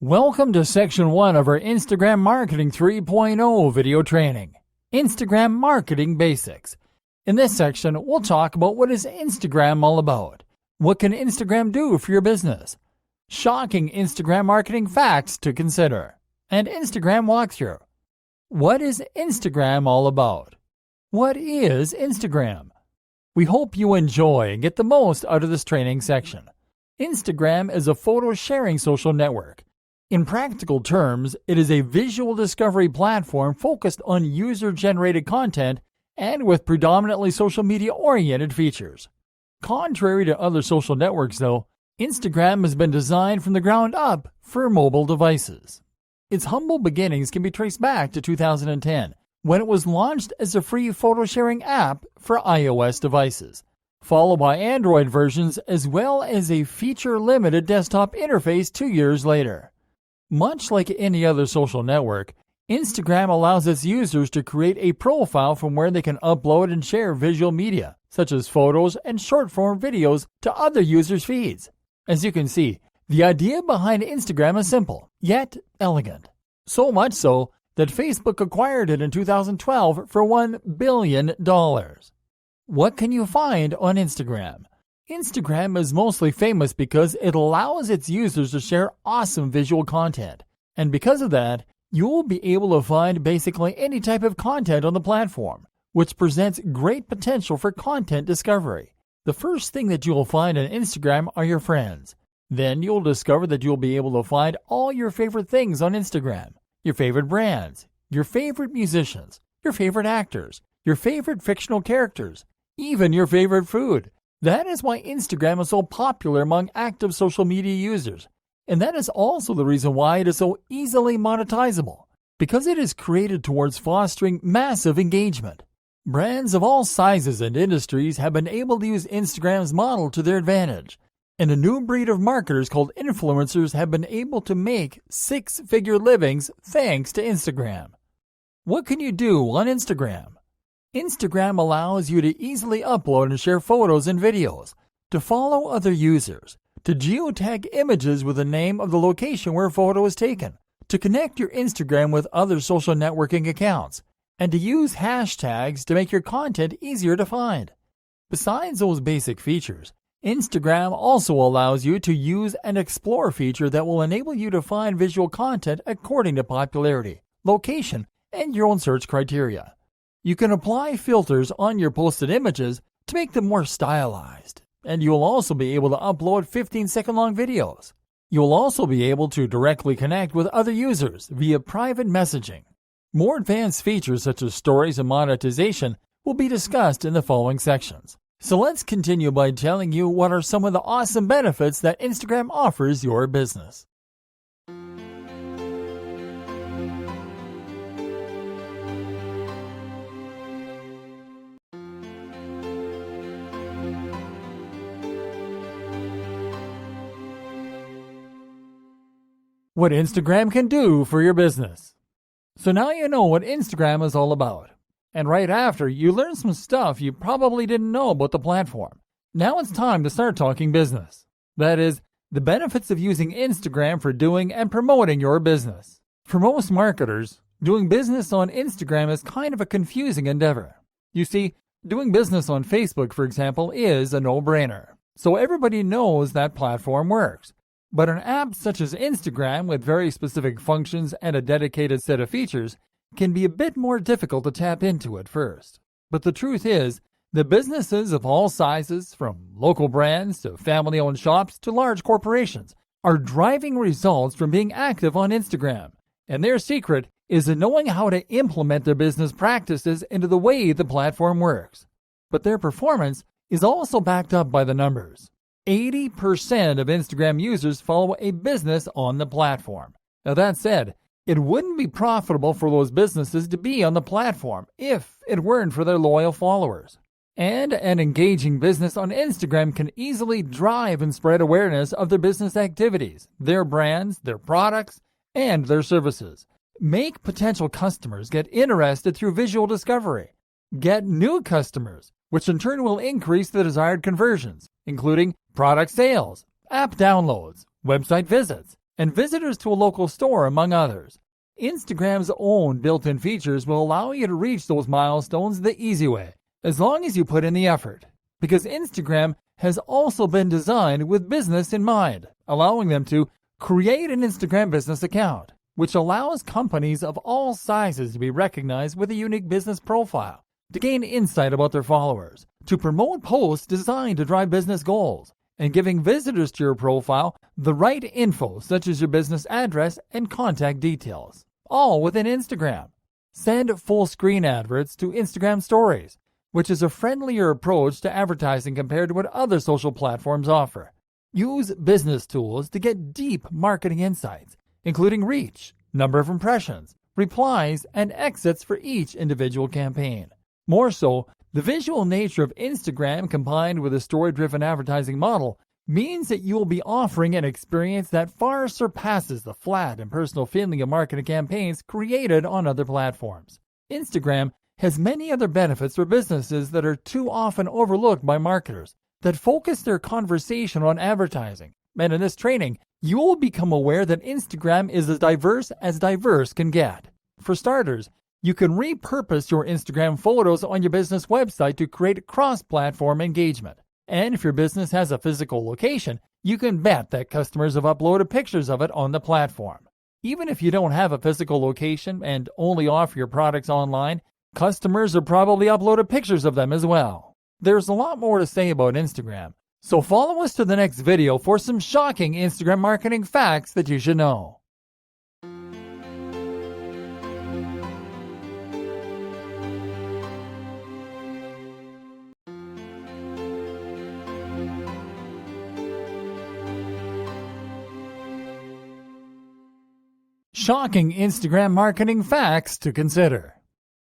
Welcome to Section 1 of our Instagram Marketing 3.0 video training, Instagram Marketing Basics. In this section, we'll talk about what is Instagram all about, what can Instagram do for your business, shocking Instagram marketing facts to consider, and Instagram walkthrough. What is Instagram all about? What is Instagram? We hope you enjoy and get the most out of this training section. Instagram is a photo-sharing social network. In practical terms, it is a visual discovery platform focused on user-generated content and with predominantly social media-oriented features. Contrary to other social networks, though, Instagram has been designed from the ground up for mobile devices. Its humble beginnings can be traced back to 2010, when it was launched as a free photo-sharing app for iOS devices, followed by Android versions as well as a feature-limited desktop interface 2 years later. Much like any other social network, Instagram allows its users to create a profile from where they can upload and share visual media, such as photos and short-form videos, to other users' feeds. As you can see, the idea behind Instagram is simple, yet elegant. So much so that Facebook acquired it in 2012 for $1 billion. What can you find on Instagram? Instagram is mostly famous because it allows its users to share awesome visual content. And because of that, you will be able to find basically any type of content on the platform, which presents great potential for content discovery. The first thing that you will find on Instagram are your friends. Then you'll discover that you'll be able to find all your favorite things on Instagram, your favorite brands, your favorite musicians, your favorite actors, your favorite fictional characters, even your favorite food. That is why Instagram is so popular among active social media users. And that is also the reason why it is so easily monetizable, because it is created towards fostering massive engagement. Brands of all sizes and industries have been able to use Instagram's model to their advantage. And a new breed of marketers called influencers have been able to make six-figure livings thanks to Instagram. What can you do on Instagram? Instagram allows you to easily upload and share photos and videos, to follow other users, to geotag images with the name of the location where a photo is taken, to connect your Instagram with other social networking accounts, and to use hashtags to make your content easier to find. Besides those basic features, Instagram also allows you to use an Explore feature that will enable you to find visual content according to popularity, location, and your own search criteria. You can apply filters on your posted images to make them more stylized, and you will also be able to upload 15-second-long videos. You will also be able to directly connect with other users via private messaging. More advanced features such as stories and monetization will be discussed in the following sections. So let's continue by telling you what are some of the awesome benefits that Instagram offers your business. What Instagram can do for your business. So now you know what Instagram is all about. And right after, you learn some stuff you probably didn't know about the platform. Now it's time to start talking business. That is, the benefits of using Instagram for doing and promoting your business. For most marketers, doing business on Instagram is kind of a confusing endeavor. You see, doing business on Facebook, for example, is a no-brainer. So everybody knows that platform works. But an app such as Instagram with very specific functions and a dedicated set of features can be a bit more difficult to tap into at first. But the truth is that businesses of all sizes, from local brands to family-owned shops to large corporations, are driving results from being active on Instagram. And their secret is in knowing how to implement their business practices into the way the platform works. But their performance is also backed up by the numbers. 80% of Instagram users follow a business on the platform. Now that said, it wouldn't be profitable for those businesses to be on the platform if it weren't for their loyal followers. And an engaging business on Instagram can easily drive and spread awareness of their business activities, their brands, their products, and their services. Make potential customers get interested through visual discovery. Get new customers, which in turn will increase the desired conversions, including product sales, app downloads, website visits, and visitors to a local store, among others. Instagram's own built-in features will allow you to reach those milestones the easy way, as long as you put in the effort. Because Instagram has also been designed with business in mind, allowing them to create an Instagram business account, which allows companies of all sizes to be recognized with a unique business profile, to gain insight about their followers, to promote posts designed to drive business goals, and giving visitors to your profile the right info such as your business address and contact details, all within Instagram. Send full-screen adverts to Instagram Stories, which is a friendlier approach to advertising compared to what other social platforms offer. Use business tools to get deep marketing insights, including reach, number of impressions, replies, and exits for each individual campaign. More so, the visual nature of Instagram combined with a story-driven advertising model means that you will be offering an experience that far surpasses the flat and personal feeling of marketing campaigns created on other platforms. Instagram has many other benefits for businesses that are too often overlooked by marketers that focus their conversation on advertising. And in this training, you will become aware that Instagram is as diverse can get. For starters, you can repurpose your Instagram photos on your business website to create cross-platform engagement. And if your business has a physical location, you can bet that customers have uploaded pictures of it on the platform. Even if you don't have a physical location and only offer your products online, customers have probably uploaded pictures of them as well. There's a lot more to say about Instagram, so follow us to the next video for some shocking Instagram marketing facts that you should know. Shocking Instagram marketing facts to consider.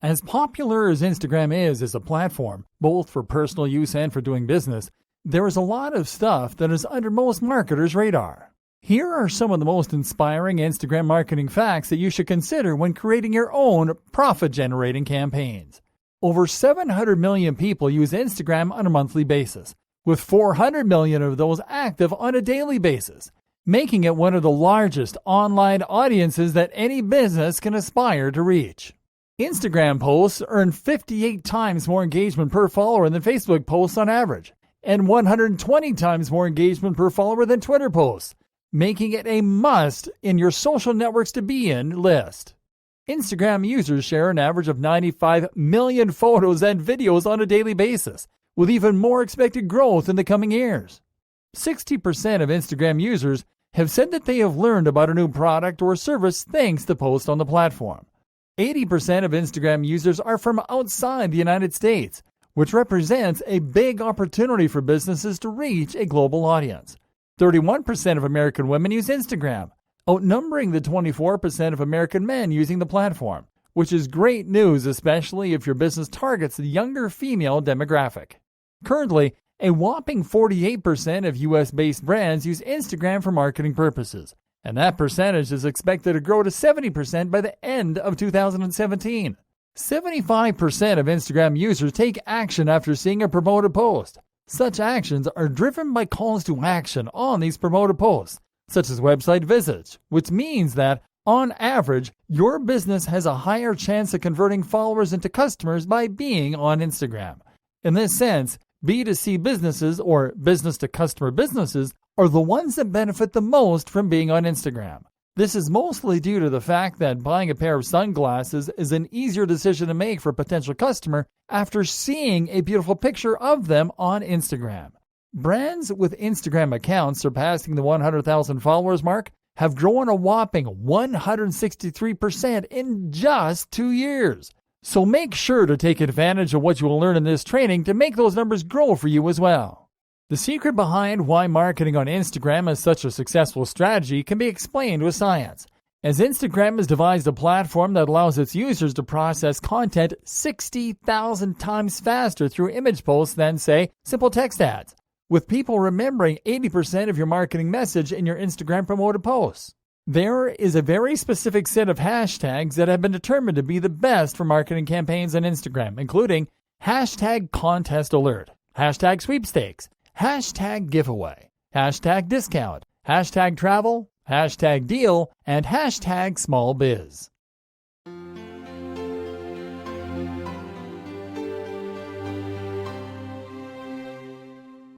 As popular as Instagram is as a platform, both for personal use and for doing business, there is a lot of stuff that is under most marketers' radar. Here are some of the most inspiring Instagram marketing facts that you should consider when creating your own profit-generating campaigns. Over 700 million people use Instagram on a monthly basis, with 400 million of those active on a daily basis, making it one of the largest online audiences that any business can aspire to reach. Instagram posts earn 58 times more engagement per follower than Facebook posts on average, and 120 times more engagement per follower than Twitter posts, making it a must in your social networks to be in list. Instagram users share an average of 95 million photos and videos on a daily basis, with even more expected growth in the coming years. 60% of Instagram users have said that they have learned about a new product or service thanks to posts on the platform. 80% of Instagram users are from outside the United States, which represents a big opportunity for businesses to reach a global audience. 31% of American women use Instagram, outnumbering the 24% of American men using the platform, which is great news, especially if your business targets the younger female demographic. Currently, a whopping 48% of U.S.-based brands use Instagram for marketing purposes, and that percentage is expected to grow to 70% by the end of 2017. 75% of Instagram users take action after seeing a promoted post. Such actions are driven by calls to action on these promoted posts, such as website visits, which means that, on average, your business has a higher chance of converting followers into customers by being on Instagram. In this sense, B2C businesses, or business-to-customer businesses, are the ones that benefit the most from being on Instagram. This is mostly due to the fact that buying a pair of sunglasses is an easier decision to make for a potential customer after seeing a beautiful picture of them on Instagram. Brands with Instagram accounts surpassing the 100,000 followers mark have grown a whopping 163% in just 2 years. So make sure to take advantage of what you will learn in this training to make those numbers grow for you as well. The secret behind why marketing on Instagram is such a successful strategy can be explained with science, as Instagram has devised a platform that allows its users to process content 60,000 times faster through image posts than, say, simple text ads, with people remembering 80% of your marketing message in your Instagram promoted posts. There is a very specific set of hashtags that have been determined to be the best for marketing campaigns on Instagram, including hashtag contest alert, hashtag sweepstakes, hashtag giveaway, hashtag discount, hashtag travel, hashtag deal, and hashtag small biz.